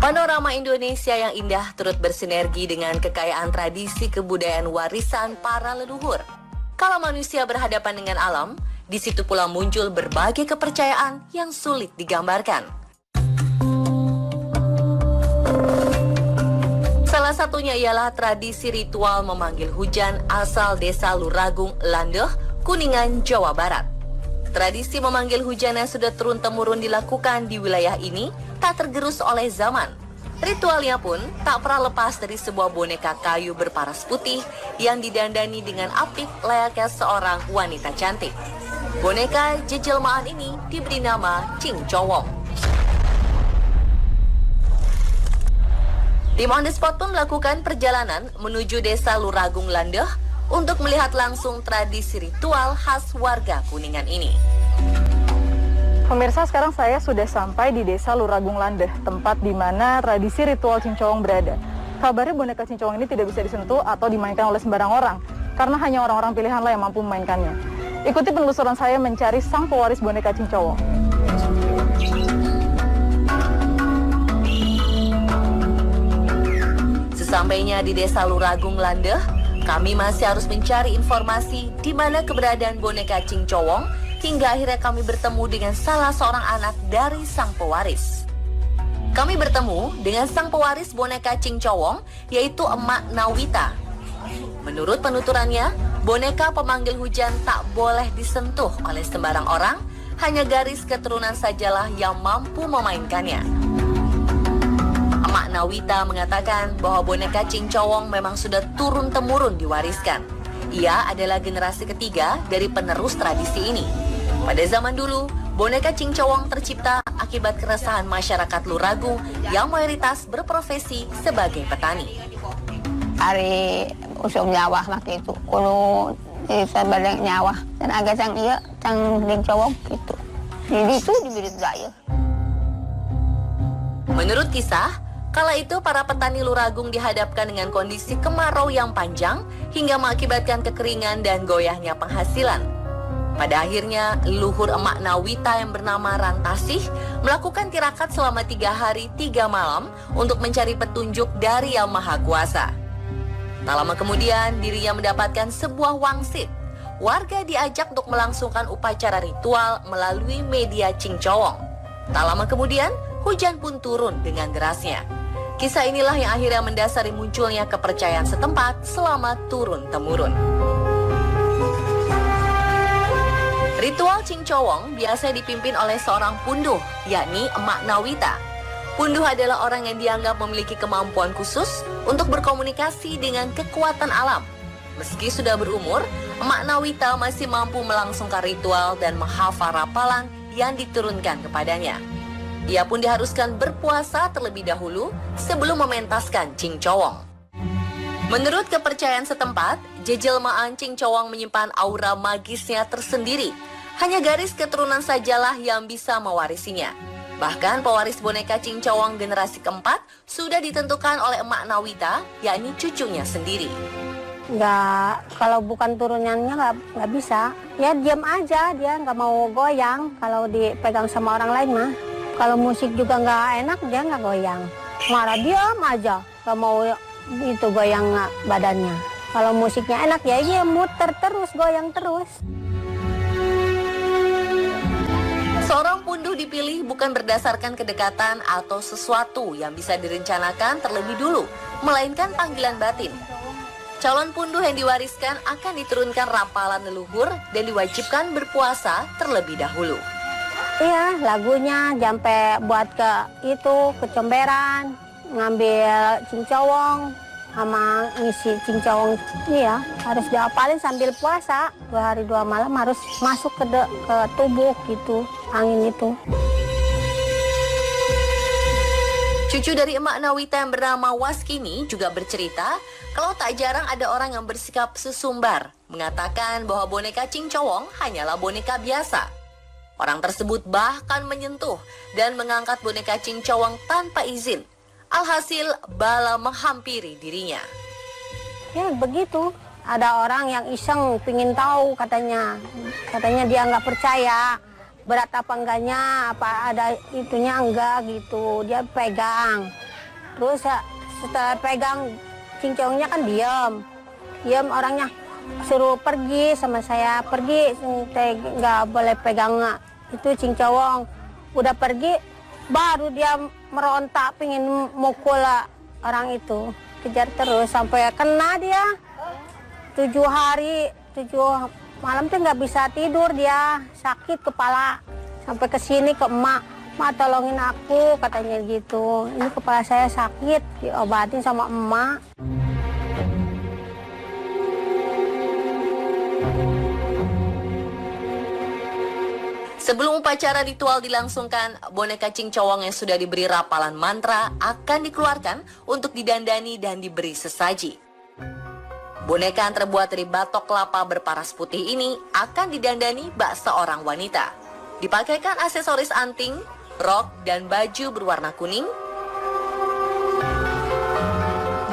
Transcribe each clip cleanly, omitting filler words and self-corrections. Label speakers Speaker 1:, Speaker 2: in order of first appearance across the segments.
Speaker 1: Panorama Indonesia yang indah turut bersinergi dengan kekayaan tradisi kebudayaan warisan para leluhur. Kalau manusia berhadapan dengan alam, di situ pula muncul berbagai kepercayaan yang sulit digambarkan. Salah satunya ialah tradisi ritual memanggil hujan asal desa Luragung, Landeh, Kuningan, Jawa Barat. Tradisi memanggil hujan yang sudah turun-temurun dilakukan di wilayah ini tak tergerus oleh zaman. Ritualnya pun tak pernah lepas dari sebuah boneka kayu berparas putih yang didandani dengan apik layaknya seorang wanita cantik. Boneka jejelmaan ini diberi nama Cing Cowong. Tim On The Spot pun melakukan perjalanan menuju desa Luragung, Landeh untuk melihat langsung tradisi ritual khas warga Kuningan ini.
Speaker 2: Pemirsa, sekarang saya sudah sampai di desa Luragung, Landeh, tempat di mana tradisi ritual Cing Cowong berada. Kabarnya boneka Cing Cowong ini tidak bisa disentuh atau dimainkan oleh sembarang orang, karena hanya orang-orang pilihanlah yang mampu memainkannya. Ikuti penelusuran saya mencari sang pewaris boneka Cing Cowong.
Speaker 1: Sesampainya di desa Luragung, Landeh, kami masih harus mencari informasi di mana keberadaan boneka Cing Cowong hingga akhirnya kami bertemu dengan salah seorang anak dari sang pewaris. Kami bertemu dengan sang pewaris boneka Cing Cowong, yaitu Emak Nawita. Menurut penuturannya, boneka pemanggil hujan tak boleh disentuh oleh sembarang orang, hanya garis keturunan sajalah yang mampu memainkannya. Emak Nawita mengatakan bahwa boneka Cing Cowong memang sudah turun-temurun diwariskan. Ia adalah generasi ketiga dari penerus tradisi ini. Pada zaman dulu, boneka Cing Cowong tercipta akibat keresahan masyarakat Luragung yang mayoritas berprofesi sebagai petani.
Speaker 3: Hari usum nyawah waktu itu, kalau sebagai nyawah dan agak sang iya, sang Cing Cowong gitu. Jadi itu diberi saya.
Speaker 1: Menurut kisah, kala itu para petani Luragung dihadapkan dengan kondisi kemarau yang panjang hingga mengakibatkan kekeringan dan goyahnya penghasilan. Pada akhirnya, leluhur Emak Nawita yang bernama Rantasih melakukan tirakat selama 3 hari 3 malam untuk mencari petunjuk dari Yang Maha Kuasa. Tak lama kemudian, dirinya mendapatkan sebuah wangsit. Warga diajak untuk melangsungkan upacara ritual melalui media Cing Cowong. Tak lama kemudian, hujan pun turun dengan derasnya. Kisah inilah yang akhirnya mendasari munculnya kepercayaan setempat selama turun-temurun. Ritual Cing Cowong biasa dipimpin oleh seorang punduh, yakni Emak Nawita. Punduh adalah orang yang dianggap memiliki kemampuan khusus untuk berkomunikasi dengan kekuatan alam. Meski sudah berumur, Emak Nawita masih mampu melangsungkan ritual dan menghafal rapalan yang diturunkan kepadanya. Ia pun diharuskan berpuasa terlebih dahulu sebelum mementaskan Cing Cowong. Menurut kepercayaan setempat, jejelmaan Cing Cowong menyimpan aura magisnya tersendiri. Hanya garis keturunan sajalah yang bisa mewarisinya. Bahkan pewaris boneka Cing Cowong generasi keempat sudah ditentukan oleh Emak Nawita, yakni cucunya sendiri.
Speaker 3: Kalau bukan turunannya nggak bisa. Ya diam aja, dia nggak mau goyang kalau dipegang sama orang lain mah. Kalau musik juga nggak enak, dia nggak goyang. Marah diam aja, nggak mau itu goyang badannya. Kalau musiknya enak ya dia muter terus, goyang terus.
Speaker 1: Seorang punduh dipilih bukan berdasarkan kedekatan atau sesuatu yang bisa direncanakan terlebih dulu, melainkan panggilan batin. Calon punduh yang diwariskan akan diturunkan rapalan leluhur dan diwajibkan berpuasa terlebih dahulu.
Speaker 3: Iya, lagunya sampai buat ke Comberan, ngambil Cing Cowong sama ngisi Cing Cowong. Iya, harus dihafalin sambil puasa. 2 hari 2 malam harus masuk ke tubuh gitu, angin itu.
Speaker 1: Cucu dari Emak Nawita yang bernama Waskini juga bercerita kalau tak jarang ada orang yang bersikap sesumbar, mengatakan bahwa boneka Cing Cowong hanyalah boneka biasa. Orang tersebut bahkan menyentuh dan mengangkat boneka Cing Cowong tanpa izin. Alhasil bala menghampiri dirinya.
Speaker 3: Ya begitu, ada orang yang iseng pingin tahu katanya dia nggak percaya berat apa enggaknya, apa ada itunya enggak gitu, dia pegang. Terus setelah pegang cincongnya kan diam orangnya, suruh pergi sama saya, pergi, saya nggak boleh pegang itu cincong. Udah pergi, baru dia merontak pingin mukul orang itu, kejar terus sampai kena dia 7 hari, 7 malam tuh nggak bisa tidur, dia sakit kepala sampai ke sini ke emak, "Mak tolongin aku," katanya gitu. "Ini kepala saya sakit," diobatin sama emak.
Speaker 1: Sebelum upacara ritual dilangsungkan, boneka cincowong yang sudah diberi rapalan mantra akan dikeluarkan untuk didandani dan diberi sesaji. Boneka yang terbuat dari batok kelapa berparas putih ini akan didandani bak seorang wanita. Dipakaikan aksesoris anting, rok, dan baju berwarna kuning.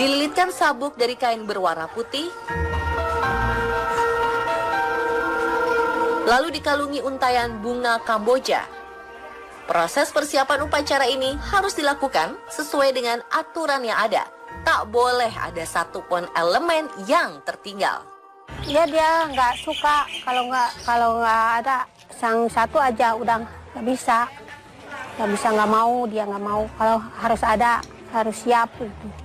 Speaker 1: Dililitkan sabuk dari kain berwarna putih. Lalu dikalungi untayan bunga Kamboja. Proses persiapan upacara ini harus dilakukan sesuai dengan aturan yang ada. Tak boleh ada satupun elemen yang tertinggal.
Speaker 3: Ya dia nggak suka kalau nggak ada sang satu aja udah nggak bisa nggak mau, dia nggak mau, kalau harus ada, harus siap.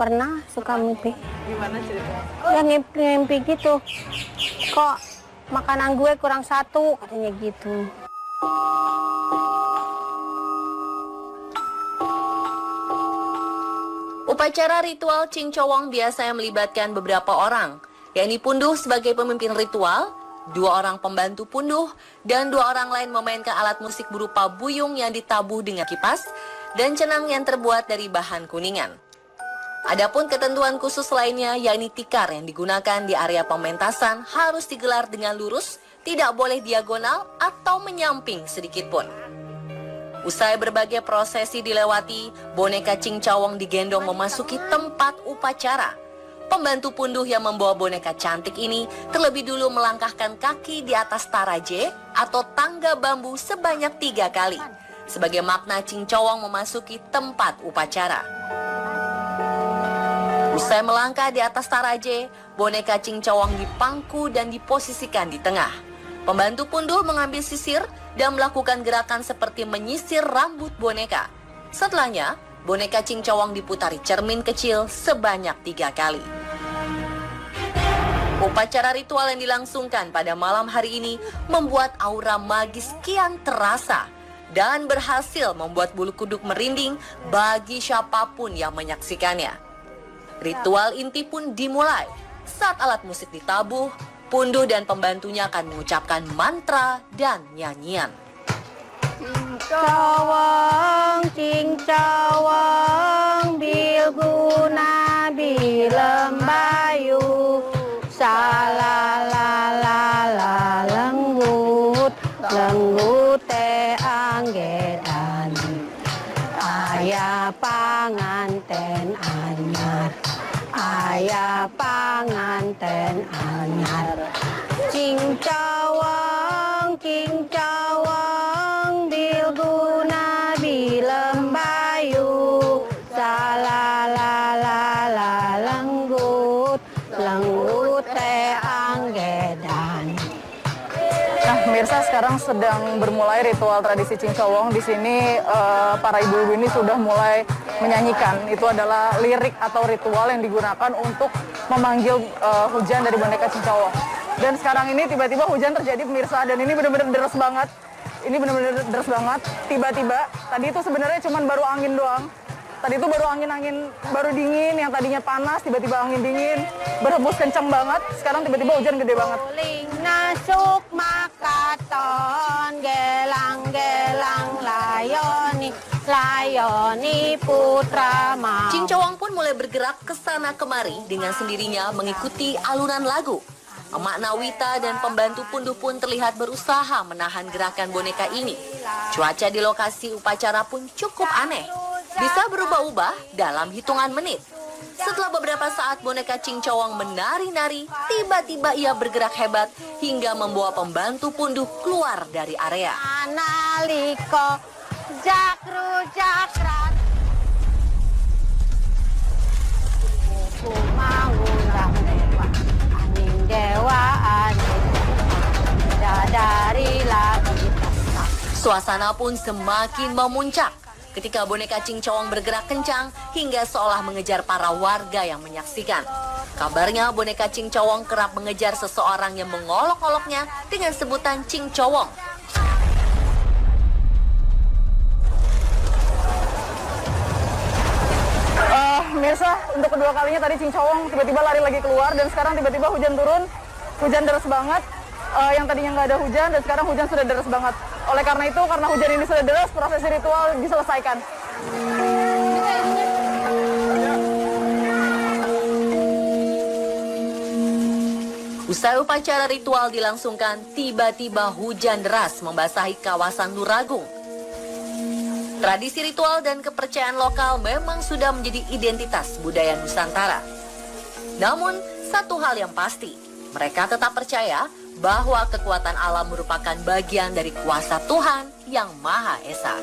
Speaker 3: Pernah suka mimpi.
Speaker 2: Gimana ceritanya?
Speaker 3: Ya mimpi gitu, kok makanan gue kurang satu, katanya gitu.
Speaker 1: Upacara ritual cincowong biasanya melibatkan beberapa orang, yakni punduh sebagai pemimpin ritual, 2 orang pembantu punduh, dan 2 orang lain memainkan alat musik berupa buyung yang ditabuh dengan kipas, dan cenang yang terbuat dari bahan kuningan. Adapun ketentuan khusus lainnya, yakni tikar yang digunakan di area pementasan harus digelar dengan lurus, tidak boleh diagonal atau menyamping sedikit pun. Usai berbagai prosesi dilewati, boneka cincowong digendong memasuki tempat upacara. Pembantu punduh yang membawa boneka cantik ini terlebih dulu melangkahkan kaki di atas taraje atau tangga bambu sebanyak 3 kali, sebagai makna cincowong memasuki tempat upacara. Usai melangkah di atas taraje, boneka cincowong dipangku dan diposisikan di tengah. Pembantu punduh mengambil sisir dan melakukan gerakan seperti menyisir rambut boneka. Setelahnya, boneka cincowong diputari cermin kecil sebanyak 3 kali. Upacara ritual yang dilangsungkan pada malam hari ini membuat aura magis kian terasa dan berhasil membuat bulu kuduk merinding bagi siapapun yang menyaksikannya. Ritual inti pun dimulai. Saat alat musik ditabuh, punduh dan pembantunya akan mengucapkan mantra dan nyanyian.
Speaker 3: Cincowong, bilguna bilembayu, salalala lenggut, lenggute anggedan, ayah panganten anyar, ayah panganten anyar. Cincowong, cincowong, bilguna bilembayu, salalala lenggut, lenggute anggedan.
Speaker 2: Nah, pemirsa, sekarang sedang bermulai ritual tradisi cincowong. Di sini para ibu-ibu ini sudah mulai menyanyikan. Itu adalah lirik atau ritual yang digunakan untuk memanggil hujan dari boneka cincowong. Dan sekarang ini tiba-tiba hujan terjadi, pemirsa, dan ini benar-benar deras banget. Ini benar-benar deras banget. Tiba-tiba, tadi itu sebenarnya cuma baru angin doang. Tadi itu baru angin-angin, baru dingin, yang tadinya panas, tiba-tiba angin dingin, berhembus kencang banget. Sekarang tiba-tiba hujan gede banget.
Speaker 3: Ling nasuk makaton, gelang-gelang layoni, layoni putra ma.
Speaker 1: Cincowong pun mulai bergerak ke sana kemari dengan sendirinya mengikuti alunan lagu. Emak Nawita dan pembantu punduh pun terlihat berusaha menahan gerakan boneka ini. Cuaca di lokasi upacara pun cukup aneh. Bisa berubah-ubah dalam hitungan menit. Setelah beberapa saat boneka cincowong menari-nari, tiba-tiba ia bergerak hebat hingga membawa pembantu punduh keluar dari area.
Speaker 3: Analiko jakru jakran. lari lagi.
Speaker 1: Suasana pun semakin memuncak ketika boneka cincong bergerak kencang hingga seolah mengejar para warga yang menyaksikan. Kabarnya boneka cincong kerap mengejar seseorang yang mengolok-oloknya dengan sebutan cincong.
Speaker 2: Mirsa, untuk kedua kalinya tadi cincong tiba-tiba lari lagi keluar dan sekarang tiba-tiba hujan turun. Hujan deras banget. Yang tadinya nggak ada hujan dan sekarang hujan sudah deras banget. Oleh karena itu, karena hujan ini sudah deras, proses ritual diselesaikan.
Speaker 1: Usai upacara ritual dilangsungkan, tiba-tiba hujan deras membasahi kawasan Luragung. Tradisi ritual dan kepercayaan lokal memang sudah menjadi identitas budaya Nusantara. Namun, satu hal yang pasti, mereka tetap percaya bahwa kekuatan alam merupakan bagian dari kuasa Tuhan yang Maha Esa.